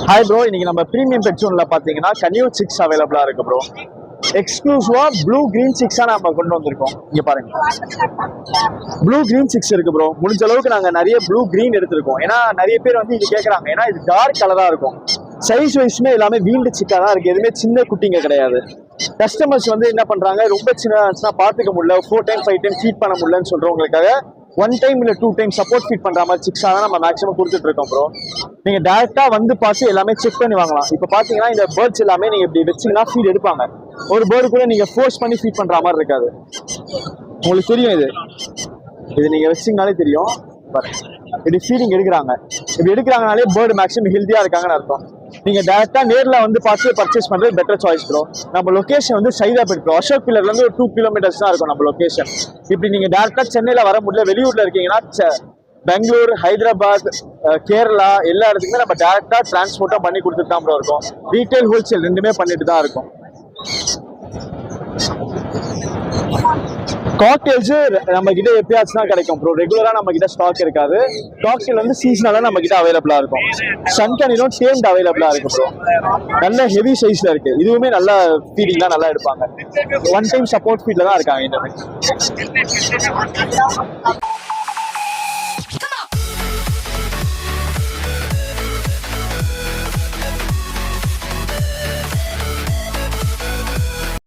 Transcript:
Hi bro, இன்னைக்கு நம்ம premium bed ஜோன்ல பாத்தீங்கன்னா கன்யூ சிக்ஸ் அவைலபிளா இருக்கு ப்ரோ. எக்ஸ்க்ளூசிவா ப்ளூ கிரீன் சிக்ஸா நம்ம கொண்டு வந்திருக்கோம். இங்க பாருங்க, ப்ளூ கிரீன் சிக்ஸ் இருக்கு ப்ரோ. முடிஞ்ச அளவுக்கு நாங்க நிறைய ப்ளூ கிரீன் எடுத்திருக்கோம். ஏன்னா நிறைய பேர் வந்து இது கேட்கறாங்க. ஏன்னா இது டார்க் கலரா இருக்கும். சைஸ் வைஸ்மே எல்லாமே வீண்டு சிக்கா தான் இருக்கு. எதுவுமே சின்ன குட்டிங்க கிடையாது. கஸ்டமர்ஸ் வந்து என்ன பண்றாங்க, ரொம்ப சின்ன பார்த்துக்க முடியல, 4 டைம் 5 டைம் ஃபீட் பண்ண முடியலன்னு சொல்றவங்களுக்காக 1 டைம் இல்ல 2 டைம் சப்போர்ட் ஃபீட் பண்ற மாதிரி சிக்ஸா தான் நம்ம மேக்ஸிமம் கொடுத்துட்டு இருக்கோம் ப்ரோ. நீங்க டைரக்டா வந்து பார்த்து எல்லாமே செக் பண்ணி வாங்கலாம். இப்போ பாத்தீங்கன்னா இந்த பேர்ட்ஸ் எல்லாமே நீங்க இப்படி வச்சீங்கன்னா ஃபீட் எடுப்பாங்க. ஒரு பேர்டு கூட நீங்க ஃபோர்ஸ் பண்ணி ஃபீட் பண்ற மாதிரி இருக்காது. உங்களுக்கு தெரியும், இது நீங்க வச்சீங்கனாலே தெரியும். இப்படி ஃபீடிங் எடுக்கிறாங்க. இப்படி எடுக்கிறாங்கனாலே பேர்டு மேக்ஸிமம் ஹெல்த்தியா இருக்காங்கன்னு அர்த்தம். நீங்க டைரக்டா நேர்ல வந்து பார்த்து பர்ச்சேஸ் பண்றது பெட்டர் சாய்ஸ் ப்ரோ. நம்ம லொகேஷன் வந்து சைதாப்பேட் ப்ரோ. அசோக் பில்லர்ல இருந்து ஒரு 2 கிலோமீட்டர்ஸ் தான் இருக்கும் நம்ம லொகேஷன். இப்படி நீங்க டைரக்டா சென்னையில வர முடியல, வெளியூர்ல இருக்கீங்கன்னா பெங்களூர், ஹைதராபாத், கேரளா எல்லா இடத்துக்குமே நம்ம டைரக்டா டிரான்ஸ்போர்ட்டா பண்ணி கொடுத்துட்டு தான் ப்ரோ இருக்கோம். ரீட்டைல் ஹோல்சேல் ரெண்டுமே பண்ணிட்டு தான் இருக்கும். காக்டெயில்ஸ் நம்ம கிட்ட எப்பயாச்சும் தான் கிடைக்கும் ப்ரோ. ரெகுலரா நம்ம கிட்ட ஸ்டாக் இருக்காது. காக்டெயில் வந்து சீசனலா நம்ம கிட்ட அவைலபிளா இருக்கும். சன்கனிலும் டேம்ட் அவைலபிளா இருக்கு ப்ரோ. நல்ல ஹெவி சைஸ்ல இருக்கு. இதுவுமே நல்ல ஃபீடிங்லாம் நல்லா எடுப்பாங்க. 1 டைம் சப்போர்ட் ஃபீட்ல தான் இருக்காங்க இந்த